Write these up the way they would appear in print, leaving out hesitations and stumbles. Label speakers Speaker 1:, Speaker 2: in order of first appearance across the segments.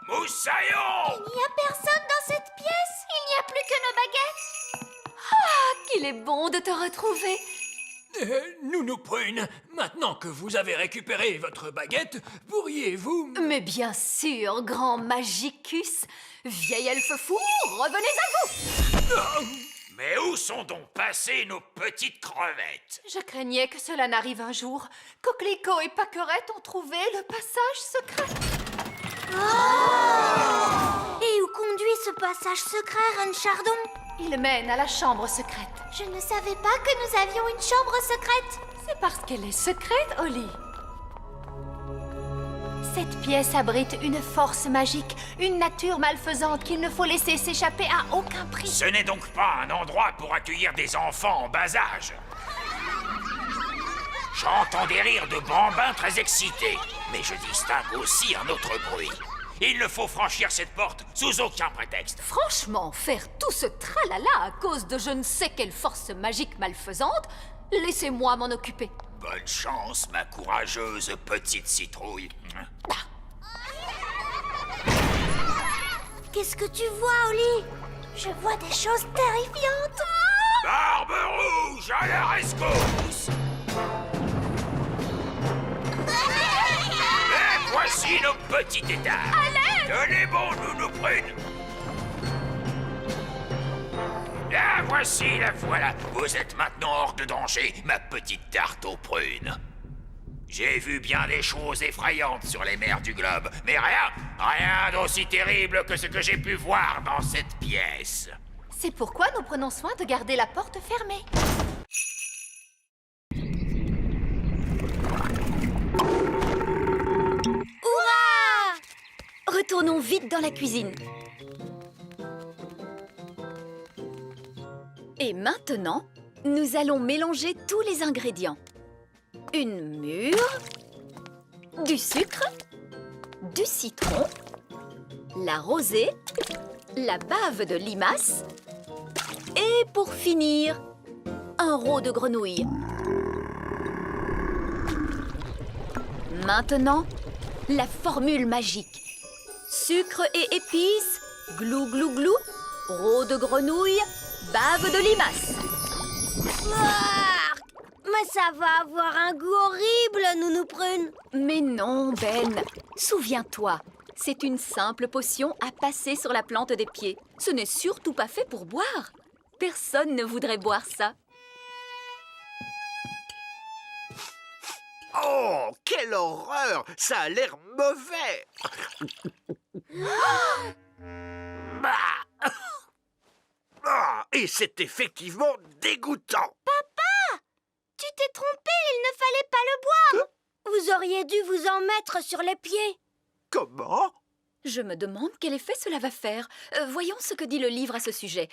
Speaker 1: Moussaillon!
Speaker 2: Il n'y a personne dans cette pièce. Il n'y a plus que nos baguettes.
Speaker 3: Qu'il est bon de te retrouver.
Speaker 1: Nounou Prune, maintenant que vous avez récupéré votre baguette, pourriez-vous...
Speaker 3: Mais bien sûr, grand Magicus. Vieil elfe fou, revenez à vous.
Speaker 1: Mais où sont donc passées nos petites crevettes?
Speaker 3: Je craignais que cela n'arrive un jour. Coquelicot et Paquerette ont trouvé le passage secret.
Speaker 2: Et où conduit ce passage secret, Ron Chardon?
Speaker 3: Il mène à la chambre secrète.
Speaker 2: Je ne savais pas que nous avions une chambre secrète.
Speaker 3: C'est parce qu'elle est secrète, Holly. Cette pièce abrite une force magique, une nature malfaisante qu'il ne faut laisser s'échapper à aucun prix.
Speaker 1: Ce n'est donc pas un endroit pour accueillir des enfants en bas âge. J'entends des rires de bambins très excités, mais je distingue aussi un autre bruit. Il ne faut franchir cette porte sous aucun prétexte.
Speaker 3: Franchement, faire tout ce tralala à cause de je ne sais quelle force magique malfaisante, laissez-moi m'en occuper.
Speaker 1: Bonne chance, ma courageuse petite citrouille.
Speaker 2: Qu'est-ce que tu vois, Holly? Je vois des choses terrifiantes.
Speaker 1: Barbe rouge à la rescousse! Et voici nos petits états. Tenez bon, Nounou Prune. La voici, la voilà. Vous êtes maintenant hors de danger, ma petite tarte aux prunes. J'ai vu bien des choses effrayantes sur les mers du globe, mais rien d'aussi terrible que ce que j'ai pu voir dans cette pièce.
Speaker 3: C'est pourquoi nous prenons soin de garder la porte fermée.
Speaker 4: Retournons vite dans la cuisine. Et maintenant, nous allons mélanger tous les ingrédients. Une mûre, du sucre, du citron, la rosée, la bave de limace et pour finir, un rot de grenouille. Maintenant, la formule magique. Sucre et épices, glou glou glou, rot de grenouille, bave de limace.
Speaker 2: Mais ça va avoir un goût horrible, Nounou Prune.
Speaker 4: Mais non, Ben. Souviens-toi, c'est une simple potion à passer sur la plante des pieds. Ce n'est surtout pas fait pour boire. Personne ne voudrait boire ça.
Speaker 5: Oh, quelle horreur! Ça a l'air mauvais! Bah. Ah, et c'est effectivement dégoûtant!
Speaker 2: Tu t'es trompé, il ne fallait pas le boire. Vous auriez dû vous en mettre sur les pieds.
Speaker 5: Comment?
Speaker 4: Je me demande quel effet cela va faire. Voyons ce que dit le livre à ce sujet.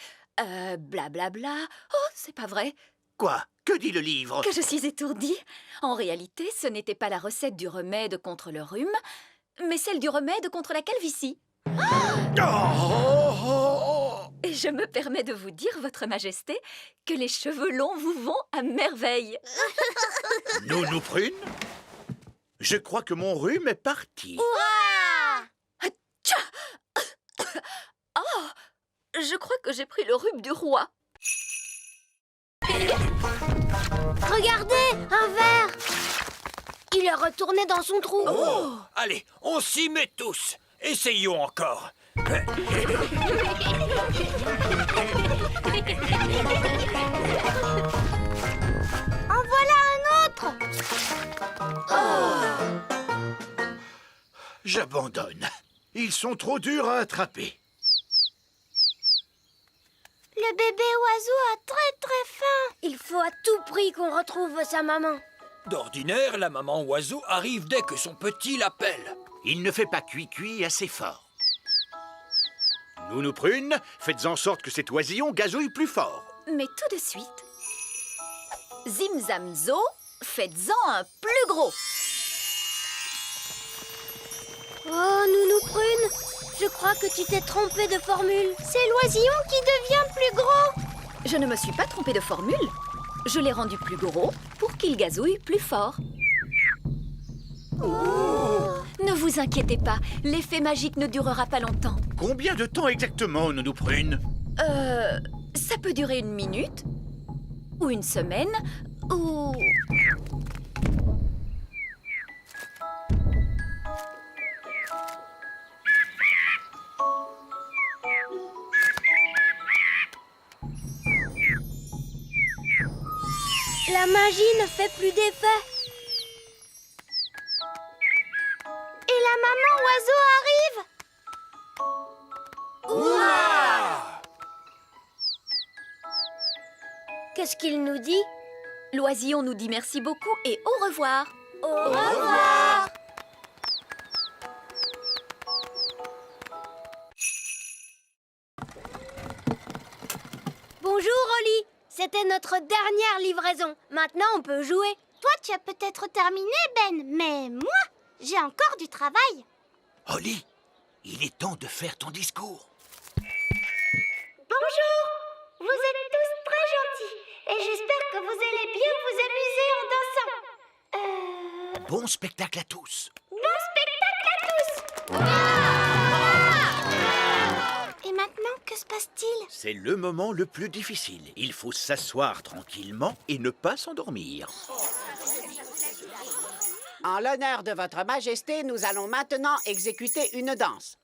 Speaker 4: Blablabla. Oh, c'est pas vrai.
Speaker 5: Quoi? Que dit le livre?
Speaker 4: Que je suis étourdie. En réalité, ce n'était pas la recette du remède contre le rhume, mais celle du remède contre la calvitie. Et je me permets de vous dire, Votre Majesté, que les cheveux longs vous vont à merveille.
Speaker 5: Nounou Prune? Je crois que mon rhume est parti.
Speaker 4: Tcha! Oh, je crois que j'ai pris le rhume du roi.
Speaker 2: Regardez, un verre. Il est retourné dans son trou.
Speaker 1: Oh, allez, on s'y met tous. Essayons encore.
Speaker 2: En voilà un autre.
Speaker 5: J'abandonne. Ils sont trop durs à attraper.
Speaker 2: Le bébé oiseau a très faim. Il faut à tout prix qu'on retrouve sa maman.
Speaker 1: D'ordinaire, la maman oiseau arrive dès que son petit l'appelle.
Speaker 5: Il ne fait pas cuit-cuit assez fort. Nounou Prune, faites en sorte que cet oisillon gazouille plus fort.
Speaker 4: Mais tout de suite, Zimzamzo, faites-en un plus gros.
Speaker 2: Oh, Nounou Prune, je crois que tu t'es trompée de formule. C'est l'oisillon qui devient plus gros.
Speaker 4: Je ne me suis pas trompée de formule. Je l'ai rendu plus gros pour qu'il gazouille plus fort. Ne vous inquiétez pas, l'effet magique ne durera pas longtemps.
Speaker 5: Combien de temps exactement, Nounou Prune?
Speaker 4: Ça peut durer 1 minute, ou 1 semaine, ou...
Speaker 2: La magie ne fait plus d'effet. Et la maman oiseau arrive. Qu'est-ce qu'il nous dit?
Speaker 4: L'oisillon nous dit merci beaucoup et au revoir.
Speaker 2: Au revoir. Bonjour, Oli. C'était notre dernière livraison. Maintenant, on peut jouer. Toi, tu as peut-être terminé, Ben, mais moi, j'ai encore du travail.
Speaker 5: Holly, il est temps de faire ton discours.
Speaker 2: Bonjour. Vous êtes tous très gentils et j'espère que vous allez bien vous amuser en dansant.
Speaker 5: Bon spectacle à tous.
Speaker 2: Bon spectacle à tous. Et maintenant, que se passe-t-il?
Speaker 5: C'est le moment le plus difficile. Il faut s'asseoir tranquillement et ne pas s'endormir.
Speaker 6: En l'honneur de votre majesté, nous allons maintenant exécuter une danse.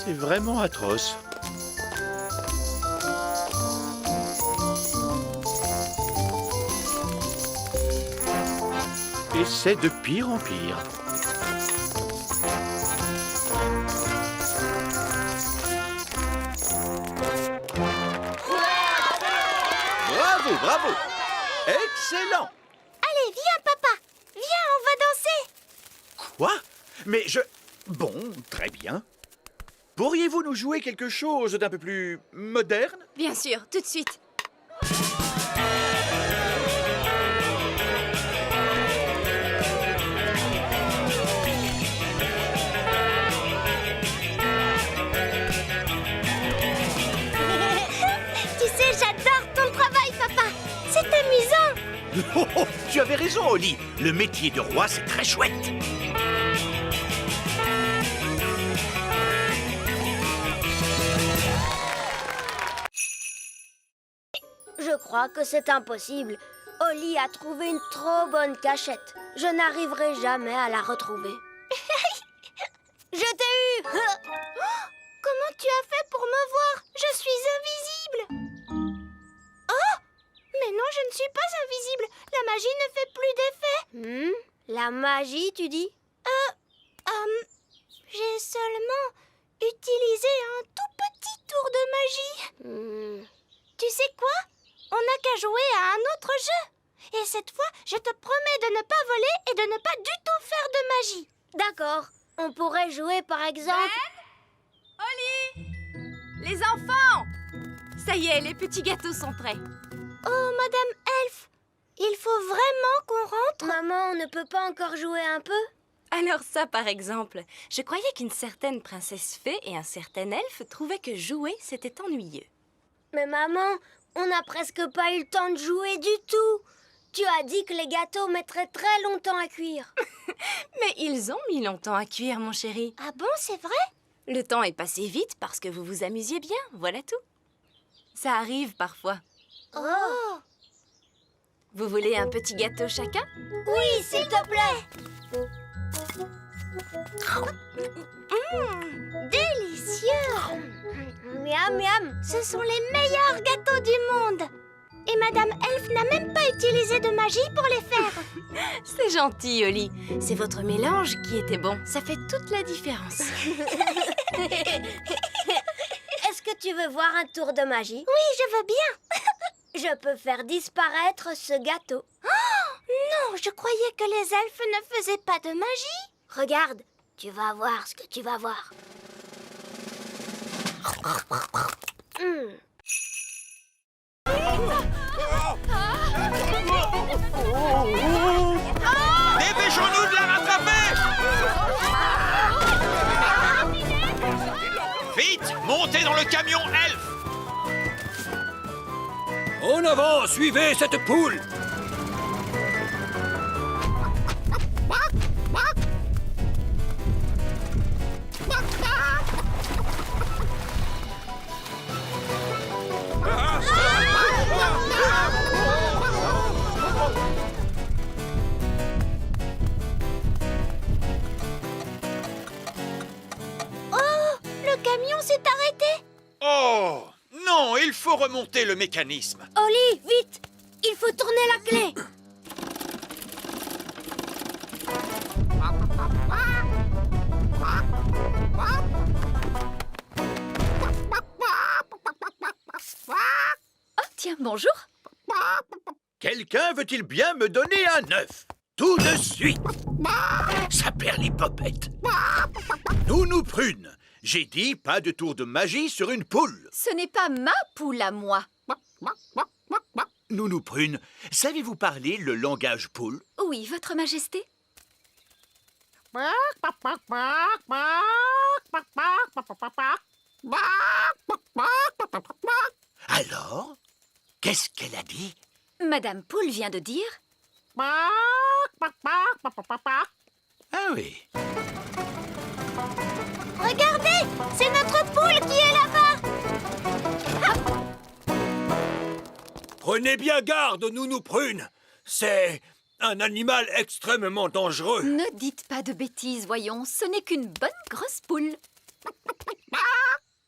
Speaker 5: C'est vraiment atroce. Et c'est de pire en pire. Bravo, bravo! Excellent!
Speaker 2: Allez, viens, papa. Viens, on va danser.
Speaker 5: Quoi? Mais je... Bon, très bien. Pourriez-vous nous jouer quelque chose d'un peu plus moderne?
Speaker 4: Bien sûr, tout de suite.
Speaker 2: Tu sais, j'adore ton travail, papa. C'est amusant.
Speaker 5: Oh, oh, tu avais raison, Holly. Le métier de roi, c'est très chouette.
Speaker 2: Je crois que c'est impossible. Oli a trouvé une trop bonne cachette. Je n'arriverai jamais à la retrouver. Je t'ai eu. Comment tu as fait pour me voir? Je suis invisible. Oh! Mais non, je ne suis pas invisible. La magie ne fait plus d'effet. La magie, tu dis? J'ai seulement utilisé un tout petit tour de magie. Tu sais quoi? On n'a qu'à jouer à un autre jeu. Et cette fois, je te promets de ne pas voler et de ne pas du tout faire de magie. D'accord. On pourrait jouer par exemple...
Speaker 4: Oli! Les enfants! Ça y est, les petits gâteaux sont prêts.
Speaker 2: Oh, Madame Elf, il faut vraiment qu'on rentre. Maman, on ne peut pas encore jouer un peu?
Speaker 7: Alors ça, par exemple, je croyais qu'une certaine princesse fée et un certain elfe trouvaient que jouer, c'était ennuyeux.
Speaker 2: Mais maman, on n'a presque pas eu le temps de jouer du tout. Tu as dit que les gâteaux mettraient très longtemps à cuire.
Speaker 7: Mais ils ont mis longtemps à cuire, mon chéri.
Speaker 2: Ah bon, c'est vrai?
Speaker 7: Le temps est passé vite parce que vous vous amusiez bien, voilà tout. Ça arrive parfois.
Speaker 2: Oh!
Speaker 7: Vous voulez un petit gâteau chacun?
Speaker 2: Oui, s'il te plaît. Délicieux. Miam, miam. Ce sont les meilleurs gâteaux du monde. Et Madame Elf n'a même pas utilisé de magie pour les faire.
Speaker 7: C'est gentil, Oli. C'est votre mélange qui était bon. Ça fait toute la différence.
Speaker 2: Est-ce que tu veux voir un tour de magie? Oui, je veux bien. Je peux faire disparaître ce gâteau. Oh, non, je croyais que les elfes ne faisaient pas de magie. Regarde, tu vas voir ce que tu vas voir.
Speaker 1: Dépêchons-nous de la rattraper! Vite, montez dans le camion elfe!
Speaker 8: En avant, suivez cette poule!
Speaker 2: Le camion s'est arrêté.
Speaker 5: Oh! Non, il faut remonter le mécanisme.
Speaker 2: Oli, vite! Il faut tourner la clé.
Speaker 4: Oh, tiens, bonjour.
Speaker 5: Quelqu'un veut-il bien me donner un œuf? Tout de suite! Ça perd les popettes. Nounou Prune, j'ai dit pas de tour de magie sur une poule.
Speaker 4: Ce n'est pas ma poule à moi.
Speaker 5: Nounou Prune, savez-vous parler le langage poule?
Speaker 4: Oui, Votre Majesté.
Speaker 5: Alors, qu'est-ce qu'elle a dit?
Speaker 4: Madame Poule vient de dire...
Speaker 5: Ah oui.
Speaker 2: Regardez, c'est notre poule qui est là-bas.
Speaker 8: Prenez bien garde, Nounou Prune. C'est un animal extrêmement dangereux.
Speaker 4: Ne dites pas de bêtises, voyons. Ce n'est qu'une bonne grosse poule.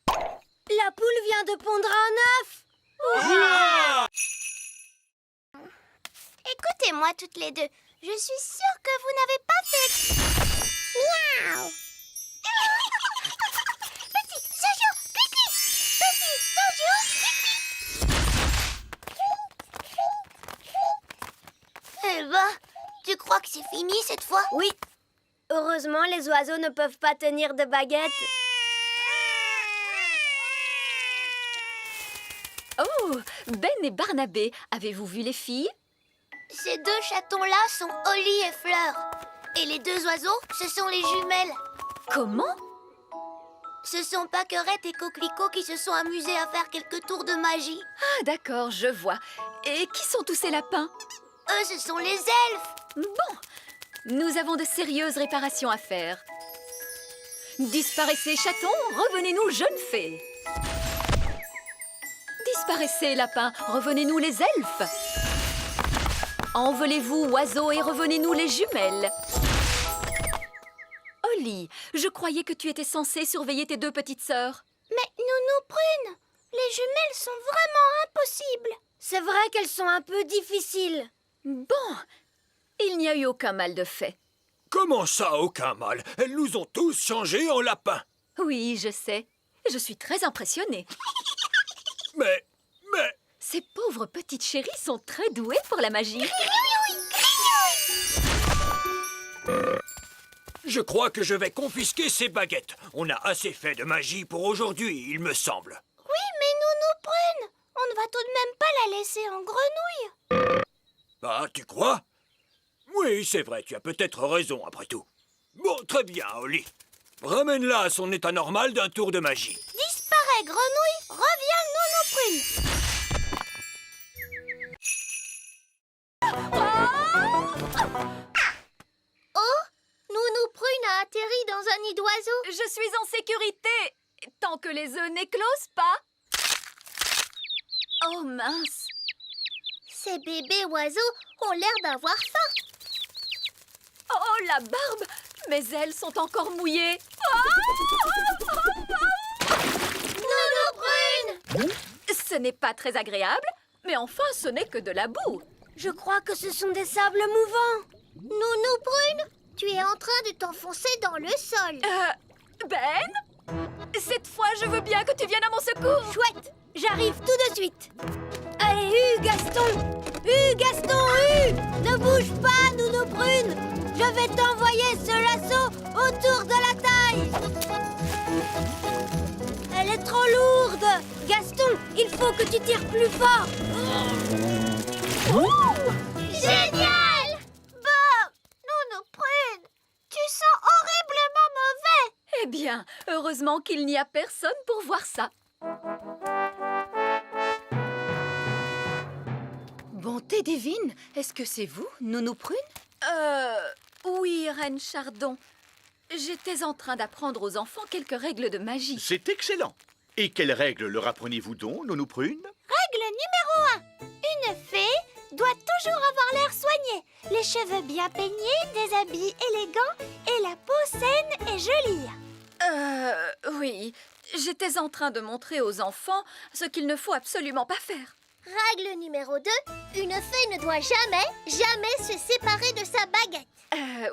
Speaker 2: La poule vient de pondre un œuf. Écoutez-moi toutes les deux. Je suis sûre que vous n'avez pas fait... Miaou. Petit Jojo, pipi. Petit Jojo, pipi. Eh ben, tu crois que c'est fini cette fois? Oui. Heureusement, les oiseaux ne peuvent pas tenir de baguette.
Speaker 4: Oh, Ben et Barnabé, avez-vous vu les filles?
Speaker 2: Ces deux chatons-là sont Oli et Fleur. Et les deux oiseaux, ce sont les jumelles.
Speaker 4: Comment?
Speaker 2: Ce sont Pâquerette et Coquelicot qui se sont amusés à faire quelques tours de magie.
Speaker 4: Ah, d'accord, je vois. Et qui sont tous ces lapins?
Speaker 2: Eux, ce sont les elfes.
Speaker 4: Bon, nous avons de sérieuses réparations à faire. Disparaissez, chatons, revenez-nous, jeunes fées. Disparaissez, lapins, revenez-nous, les elfes. Envolez-vous, oiseaux, et revenez-nous, les jumelles. Oli, je croyais que tu étais censée surveiller tes deux petites sœurs.
Speaker 2: Mais Nounou Prune, les jumelles sont vraiment impossibles. C'est vrai qu'elles sont un peu difficiles.
Speaker 4: Bon, il n'y a eu aucun mal de fait.
Speaker 8: Comment ça, aucun mal? Elles nous ont tous changés en lapins.
Speaker 4: Oui, je sais. Je suis très impressionnée.
Speaker 8: Mais...
Speaker 4: Ces pauvres petites chéries sont très douées pour la magie.
Speaker 8: Je crois que je vais confisquer ces baguettes. On a assez fait de magie pour aujourd'hui, il me semble.
Speaker 2: Oui, mais Nounou Prune, on ne va tout de même pas la laisser en grenouille.
Speaker 8: Ah, tu crois? Oui, c'est vrai, tu as peut-être raison après tout. Bon, très bien, Oli. Ramène-la à son état normal d'un tour de magie.
Speaker 2: Disparaît, grenouille, reviens, Nounou Prune. Oh, Nounou Prune a atterri dans un nid d'oiseaux.
Speaker 4: Je suis en sécurité, tant que les œufs n'éclosent pas. Oh mince.
Speaker 2: Ces bébés oiseaux ont l'air d'avoir faim.
Speaker 4: Oh, la barbe. Mes ailes sont encore mouillées.
Speaker 2: Nounou Prune!
Speaker 4: Ce n'est pas très agréable, mais enfin, ce n'est que de la boue.
Speaker 2: Je crois que ce sont des sables mouvants. Nounou Prune, tu es en train de t'enfoncer dans le sol.
Speaker 4: Ben? Cette fois, je veux bien que tu viennes à mon secours.
Speaker 2: Chouette, j'arrive tout de suite. Allez, Gaston! Gaston, ne bouge pas, Nounou Prune. Je vais t'envoyer ce lasso autour de la taille. Elle est trop lourde. Gaston, il faut que tu tires plus fort. Génial! Bon, Nounou Prune, tu sens horriblement mauvais.
Speaker 4: Eh bien, heureusement qu'il n'y a personne pour voir ça. Bonté divine, est-ce que c'est vous, Nounou Prune? Oui, Reine Chardon. J'étais en train d'apprendre aux enfants quelques règles de magie.
Speaker 5: C'est excellent. Et quelles règles leur apprenez-vous donc, Nounou Prune?
Speaker 2: Règle numéro 1. Une fée doit toujours avoir l'air soigné, les cheveux bien peignés, des habits élégants et la peau saine et jolie.
Speaker 4: Oui. J'étais en train de montrer aux enfants ce qu'il ne faut absolument pas faire.
Speaker 2: Règle numéro 2. Une fée ne doit jamais se séparer de sa baguette.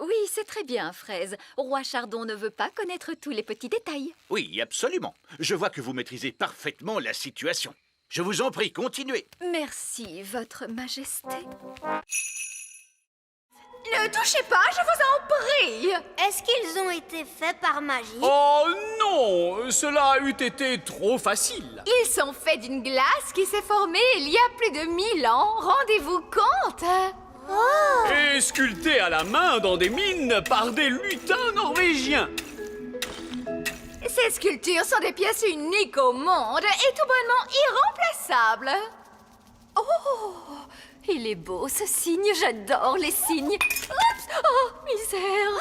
Speaker 4: Oui, c'est très bien, Fraise. Roi Chardon ne veut pas connaître tous les petits détails.
Speaker 5: Oui, absolument. Je vois que vous maîtrisez parfaitement la situation. Je vous en prie, continuez.
Speaker 4: Merci, Votre Majesté.
Speaker 3: Ne touchez pas, je vous en prie.
Speaker 2: Est-ce qu'ils ont été faits par magie?
Speaker 9: Oh non, cela eût été trop facile.
Speaker 3: Ils sont faits d'une glace qui s'est formée il y a plus de 1000 ans. Rendez-vous compte?
Speaker 9: Et sculptés à la main dans des mines par des lutins norvégiens.
Speaker 3: Ces sculptures sont des pièces uniques au monde et tout bonnement irremplaçables. Oh, il est beau ce signe, j'adore les signes. Oups, oh, misère.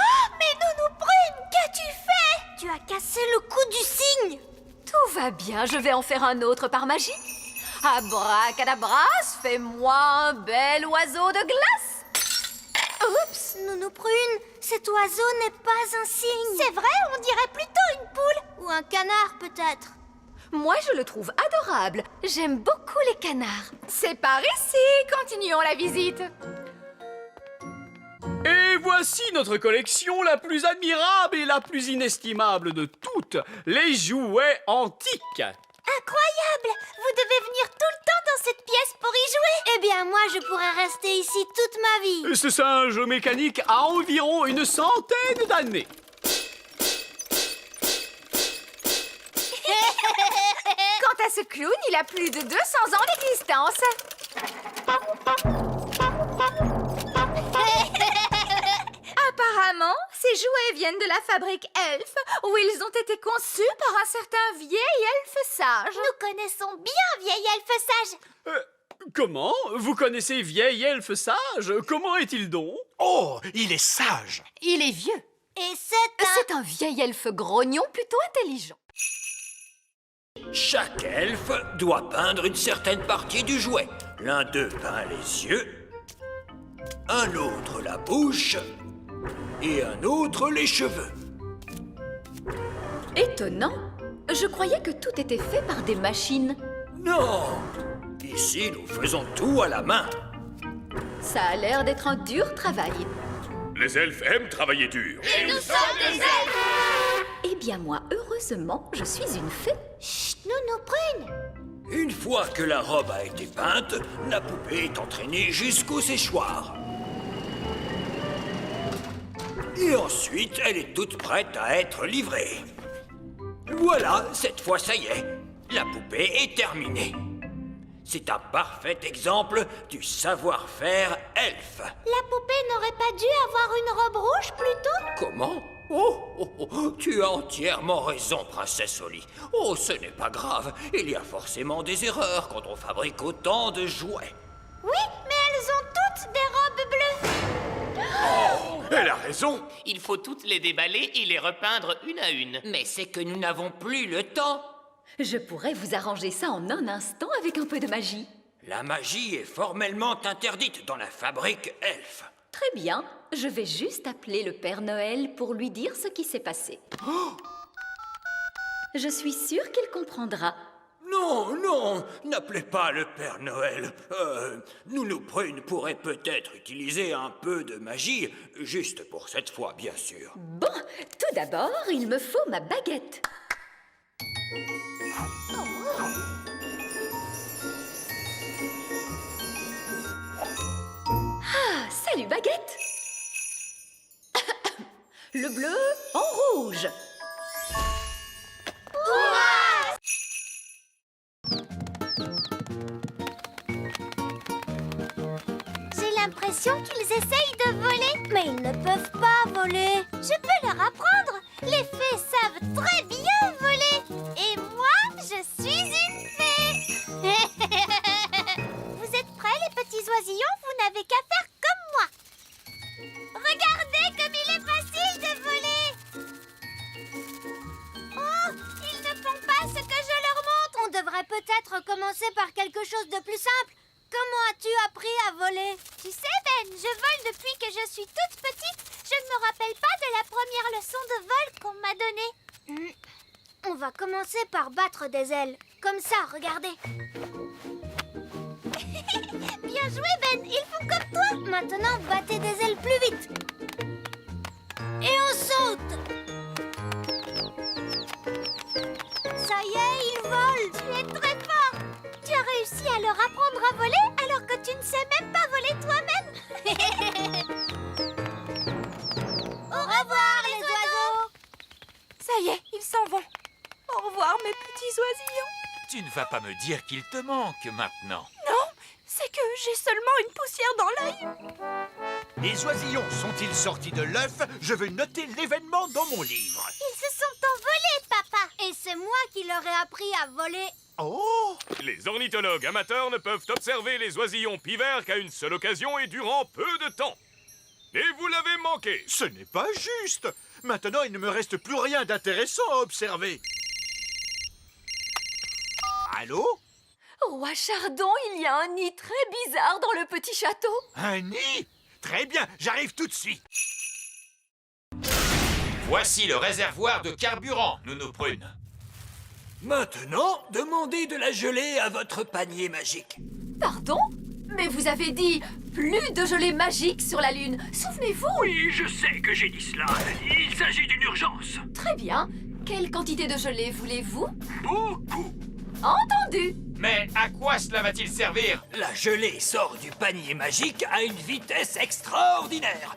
Speaker 2: Mais Nounou Prune, qu'as-tu fait? Tu as cassé le cou du cygne.
Speaker 3: Tout va bien, je vais en faire un autre par magie. Abracadabras, fais-moi un bel oiseau de glace.
Speaker 2: Oups, Nounou Prune, cet oiseau n'est pas un cygne. C'est vrai, on dirait plutôt une poule. Ou un canard, peut-être.
Speaker 3: Moi, je le trouve adorable. J'aime beaucoup les canards. C'est par ici, continuons la visite.
Speaker 9: Et voici notre collection la plus admirable et la plus inestimable de toutes, les jouets antiques.
Speaker 2: Incroyable! Vous devez venir tout le temps dans cette pièce pour y jouer. Eh bien, moi, je pourrais rester ici toute ma vie.
Speaker 9: Ce singe mécanique a environ une centaine d'années.
Speaker 3: Quant à ce clown, il a plus de 200 ans d'existence. Apparemment, ces jouets viennent de la fabrique Elf, où ils ont été conçus par un certain vieil elfe sage.
Speaker 2: Nous connaissons bien vieil elfe sage.
Speaker 9: Comment? Vous connaissez vieil elfe sage? Comment est-il donc?
Speaker 5: Oh, il est sage.
Speaker 3: Il est vieux.
Speaker 2: Et c'est
Speaker 3: un vieil elfe grognon plutôt intelligent.
Speaker 8: Chaque elfe doit peindre une certaine partie du jouet. L'un d'eux peint les yeux, un autre la bouche et un autre les cheveux.
Speaker 4: Étonnant. Je croyais que tout était fait par des machines.
Speaker 8: Non! Ici, nous faisons tout à la main.
Speaker 4: Ça a l'air d'être un dur travail.
Speaker 10: Les elfes aiment travailler dur.
Speaker 2: Et nous sommes des elfes.
Speaker 4: Eh bien moi, heureusement, je suis une fée.
Speaker 2: Chut, Nounou Prune.
Speaker 8: Une fois que la robe a été peinte, la poupée est entraînée jusqu'au séchoir. Et ensuite, elle est toute prête à être livrée. Voilà, cette fois, ça y est. La poupée est terminée. C'est un parfait exemple du savoir-faire elfe.
Speaker 2: La poupée n'aurait pas dû avoir une robe rouge plutôt?
Speaker 8: Comment? Oh, tu as entièrement raison, princesse Oli. Oh, ce n'est pas grave. Il y a forcément des erreurs quand on fabrique autant de jouets.
Speaker 2: Oui, mais elles ont toutes des robes bleues.
Speaker 10: Elle a raison.
Speaker 11: Il faut toutes les déballer et les repeindre une à une.
Speaker 8: Mais c'est que nous n'avons plus le temps.
Speaker 4: Je pourrais vous arranger ça en un instant avec un peu de magie.
Speaker 8: La magie est formellement interdite dans la fabrique elfe.
Speaker 4: Très bien, je vais juste appeler le Père Noël pour lui dire ce qui s'est passé. Je suis sûre qu'il comprendra.
Speaker 8: Non, n'appelez pas le Père Noël. Nounou Prune pourrait peut-être utiliser un peu de magie, juste pour cette fois, bien sûr.
Speaker 4: Bon, tout d'abord, il me faut ma baguette. Ah, salut baguette. Le bleu en rouge.
Speaker 2: J'ai l'impression qu'ils essayent de voler. Mais ils ne peuvent pas voler. Je peux leur apprendre. Les fées savent très bien voler. Et moi, je suis une fée. Vous êtes prêts, les petits petits oisillons, vous n'avez qu'à faire comme moi. Regardez comme il est facile de voler. Oh, ils ne font pas ce que je leur montre. On devrait peut-être commencer par quelque chose de plus simple. Comment as-tu appris à voler? Tu sais, Ben, je vole depuis que je suis toute petite. Je ne me rappelle pas de la première leçon de vol qu'on m'a donnée. On va commencer par battre des ailes. Comme ça, regardez. Bien joué, Ben. Ils font comme toi. Maintenant, battez des ailes plus vite. Et on saute. Ça y est, ils volent. Tu es très fort. Tu as réussi à leur apprendre à voler alors que tu ne sais même pas voler toi-même. Au revoir, les oiseaux.
Speaker 7: Ça y est, ils s'en vont. Au revoir, mes petits oisillons.
Speaker 1: Tu ne vas pas me dire qu'il te manque maintenant.
Speaker 7: Non, c'est que j'ai seulement une poussière dans l'œil.
Speaker 5: Les oisillons sont-ils sortis de l'œuf? Je veux noter l'événement dans mon livre.
Speaker 2: Ils se sont envolés, papa. Et c'est moi qui leur ai appris à voler.
Speaker 5: Oh!
Speaker 10: Les ornithologues amateurs ne peuvent observer les oisillons pivers qu'à une seule occasion et durant peu de temps. Et vous l'avez manqué.
Speaker 5: Ce n'est pas juste. Maintenant, il ne me reste plus rien d'intéressant à observer. Allô?
Speaker 4: Roi Chardon, il y a un nid très bizarre dans le petit château.
Speaker 5: Un nid? Très bien, j'arrive tout de suite.
Speaker 1: Voici le réservoir de carburant, Nounou Prune.
Speaker 8: Maintenant, demandez de la gelée à votre panier magique.
Speaker 4: Pardon? Mais vous avez dit plus de gelée magique sur la Lune. Souvenez-vous?
Speaker 8: Oui, je sais que j'ai dit cela. Il s'agit d'une urgence.
Speaker 4: Très bien. Quelle quantité de gelée voulez-vous?
Speaker 8: Beaucoup.
Speaker 4: Entendu.
Speaker 1: Mais à quoi cela va-t-il servir?
Speaker 8: La gelée sort du panier magique à une vitesse extraordinaire.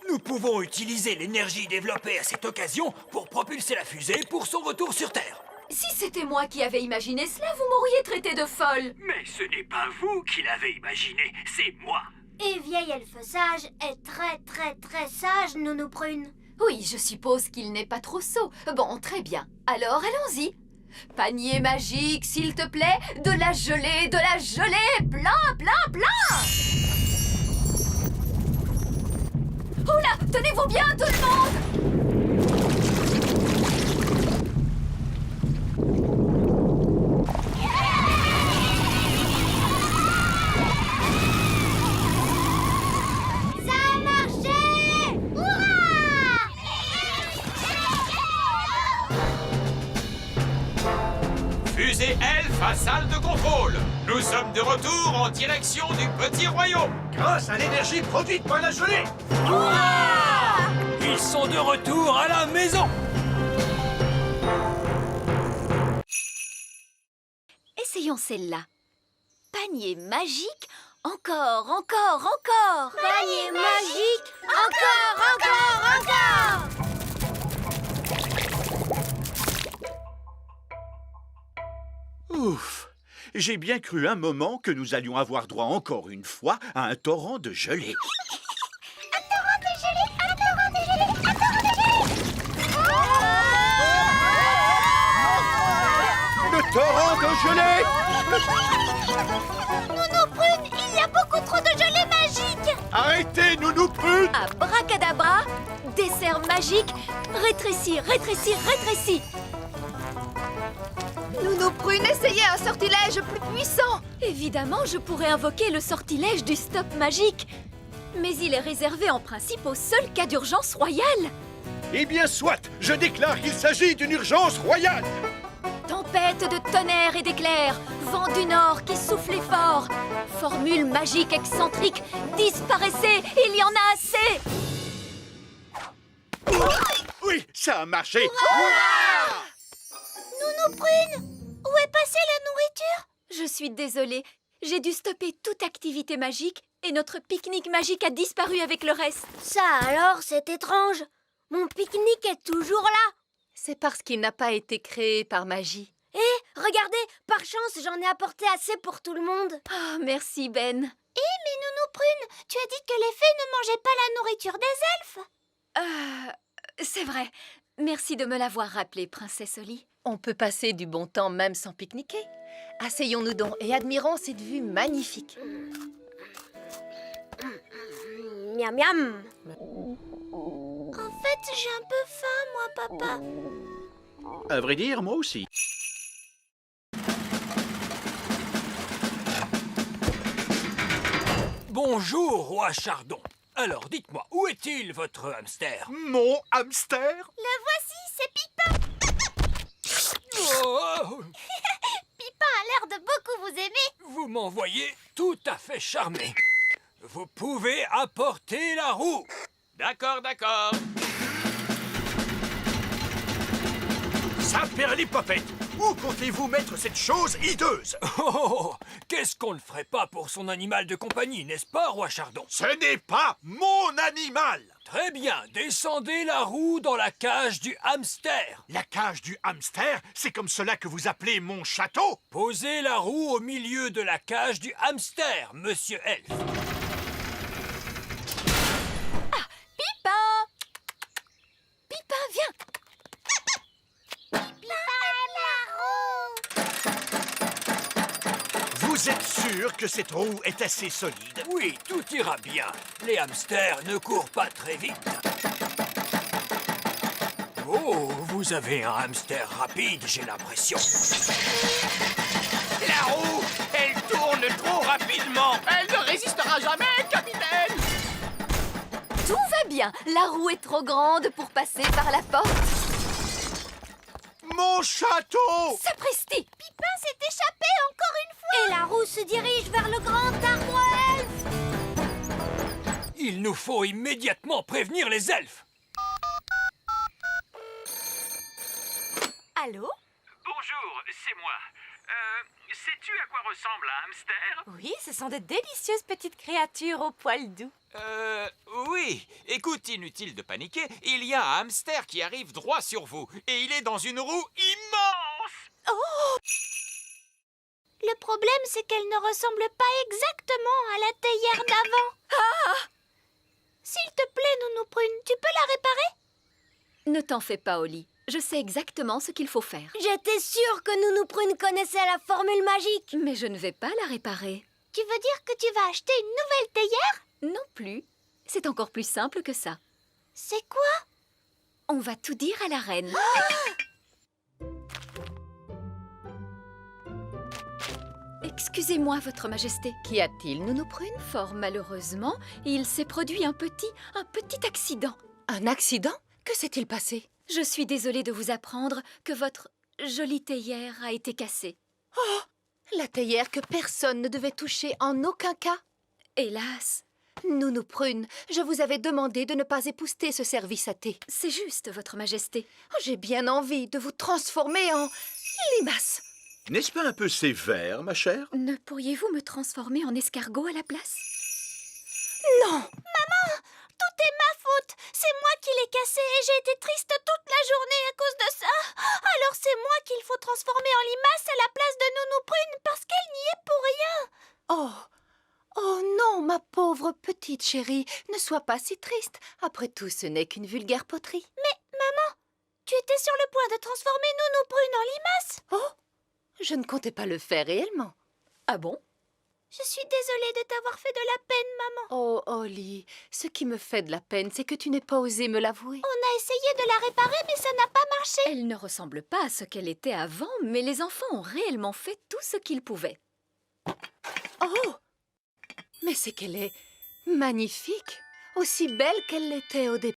Speaker 8: Nous pouvons utiliser l'énergie développée à cette occasion pour propulser la fusée pour son retour sur Terre.
Speaker 4: Si c'était moi qui avais imaginé cela, vous m'auriez traité de folle.
Speaker 8: Mais ce n'est pas vous qui l'avez imaginé, c'est moi.
Speaker 2: Et vieil elfe sage est très très très sage, Nounou Prune.
Speaker 4: Oui, je suppose qu'il n'est pas trop sot. Bon, très bien. Alors, allons-y. Panier magique, s'il te plaît. De la gelée, plein, plein, plein. Oula, tenez-vous bien, tout le monde.
Speaker 2: Ça a marché! Hurrah!
Speaker 1: Fusée Elfe à salle de contrôle. Nous sommes de retour en direction du petit royaume.
Speaker 5: Grâce à l'énergie produite par la gelée.
Speaker 8: Ils sont de retour à la maison.
Speaker 4: Essayons celle-là. Panier magique, encore, encore, encore.
Speaker 2: Panier magique! Encore, encore, encore!
Speaker 5: Ouf! J'ai bien cru un moment que nous allions avoir droit encore une fois à un torrent de gelée.
Speaker 2: Un torrent de gelée! Un torrent de gelée! Un torrent de gelée!
Speaker 5: Le torrent de gelée!
Speaker 2: Nounou Prune, il y a beaucoup trop de gelée magique!
Speaker 5: Arrêtez, Nounou Prune!
Speaker 4: Abracadabra, dessert magique, rétrécis, rétrécis, rétrécis.
Speaker 3: Nounou Prune, essayez un sortilège plus puissant.
Speaker 4: Évidemment, je pourrais invoquer le sortilège du stop magique. Mais il est réservé en principe au seul cas d'urgence royale.
Speaker 5: Eh bien, soit! Je déclare qu'il s'agit d'une urgence royale!
Speaker 4: Tempête de tonnerre et d'éclairs, vent du nord qui soufflait fort. Formule magique excentrique, disparaissez, il y en a assez.
Speaker 5: Oui, ça a marché!
Speaker 2: Nounou Prune, où est passée la nourriture?
Speaker 4: Je suis désolée, j'ai dû stopper toute activité magique et notre pique-nique magique a disparu avec le reste.
Speaker 2: Ça alors, c'est étrange. Mon pique-nique est toujours là.
Speaker 7: C'est parce qu'il n'a pas été créé par magie.
Speaker 2: Et regardez, par chance, j'en ai apporté assez pour tout le monde.
Speaker 4: Oh, merci Ben.
Speaker 2: Mais Nounou Prune, tu as dit que les fées ne mangeaient pas la nourriture des elfes.
Speaker 4: C'est vrai. Merci de me l'avoir rappelé, princesse Oli.
Speaker 12: On peut passer du bon temps même sans pique-niquer. Asseyons-nous donc et admirons cette vue magnifique.
Speaker 2: Miam miam. En fait, j'ai un peu faim, moi, papa.
Speaker 5: À vrai dire, moi aussi.
Speaker 8: Bonjour, roi Chardon. Alors, dites-moi, où est-il, votre hamster?
Speaker 5: Mon hamster?
Speaker 2: Le voici, c'est Pipin.
Speaker 8: Oh,
Speaker 2: Pipin a l'air de beaucoup vous aimer.
Speaker 8: vous m'envoyez tout à fait charmé. Vous pouvez apporter la roue.
Speaker 11: D'accord, d'accord.
Speaker 5: Saperlipopette! Où comptez-vous mettre cette chose hideuse?
Speaker 8: Oh, qu'est-ce qu'on ne ferait pas pour son animal de compagnie, n'est-ce pas, roi Chardon?
Speaker 5: Ce n'est pas mon animal!
Speaker 8: Très bien, descendez la roue dans la cage du hamster.
Speaker 5: La cage du hamster, c'est comme cela que vous appelez mon château?
Speaker 8: Posez la roue au milieu de la cage du hamster, monsieur Elf.
Speaker 4: Pipin! Pipin, viens!
Speaker 5: Vous êtes sûr que cette roue est assez solide?
Speaker 8: Oui, tout ira bien. Les hamsters ne courent pas très vite. Oh, vous avez un hamster rapide, j'ai l'impression.
Speaker 11: La roue, elle tourne trop rapidement.
Speaker 9: Elle ne résistera jamais, capitaine!
Speaker 4: Tout va bien. La roue est trop grande pour passer par la porte.
Speaker 5: Mon château!
Speaker 4: Sapristi!
Speaker 2: Pipin s'est échappé encore une fois. Et la roue se dirige vers le grand arbre elfe.
Speaker 8: Il nous faut immédiatement prévenir les elfes.
Speaker 4: Allô?
Speaker 13: Bonjour, c'est moi. Sais-tu à quoi ressemble un hamster?
Speaker 7: Oui, ce sont de délicieuses petites créatures aux poils doux.
Speaker 1: Oui. Écoute, inutile de paniquer, il y a un hamster qui arrive droit sur vous. Et il est dans une roue immense.
Speaker 2: Oh! Le problème, c'est qu'elle ne ressemble pas exactement à la théière d'avant. S'il te plaît, Nounou Prune, tu peux la réparer?
Speaker 4: Ne t'en fais pas, Oli. Je sais exactement ce qu'il faut faire.
Speaker 2: J'étais sûre que Nounou Prune connaissait la formule magique.
Speaker 4: Mais je ne vais pas la réparer.
Speaker 2: Tu veux dire que tu vas acheter une nouvelle théière?
Speaker 4: Non plus. C'est encore plus simple que ça.
Speaker 2: C'est quoi?
Speaker 4: On va tout dire à la reine. Excusez-moi, Votre Majesté.
Speaker 12: Qu'y a-t-il, Nounou Prune?
Speaker 4: Fort malheureusement, il s'est produit un petit accident.
Speaker 12: Un accident? Que s'est-il passé?
Speaker 4: Je suis désolée de vous apprendre que votre jolie théière a été cassée.
Speaker 12: Oh! La théière que personne ne devait toucher en aucun cas.
Speaker 4: Hélas.
Speaker 12: Nounou Prune, je vous avais demandé de ne pas épousseter ce service à thé.
Speaker 4: C'est juste, Votre Majesté.
Speaker 12: Oh, j'ai bien envie de vous transformer en limace.
Speaker 5: N'est-ce pas un peu sévère, ma chère?
Speaker 4: Ne pourriez-vous me transformer en escargot à la place?
Speaker 12: Non!
Speaker 2: Maman, tout est ma faute. C'est moi qui l'ai cassé et j'ai été triste toute la journée à cause de ça. Alors c'est moi qu'il faut transformer en limace à la place de Nounou Prune parce qu'elle n'y est pour rien.
Speaker 12: Oh! Oh non, ma pauvre petite chérie, ne sois pas si triste. Après tout, ce n'est qu'une vulgaire poterie.
Speaker 2: Mais, maman, tu étais sur le point de transformer Nounou Prune en limace.
Speaker 12: Oh! Je ne comptais pas le faire réellement.
Speaker 4: Ah bon?
Speaker 2: Je suis désolée de t'avoir fait de la peine, maman.
Speaker 12: Oh, Oli, ce qui me fait de la peine, c'est que tu n'aies pas osé me l'avouer.
Speaker 2: On a essayé de la réparer, mais ça n'a pas marché.
Speaker 4: Elle ne ressemble pas à ce qu'elle était avant, mais les enfants ont réellement fait tout ce qu'ils pouvaient.
Speaker 12: Oh! Mais c'est qu'elle est magnifique, aussi belle qu'elle l'était au départ.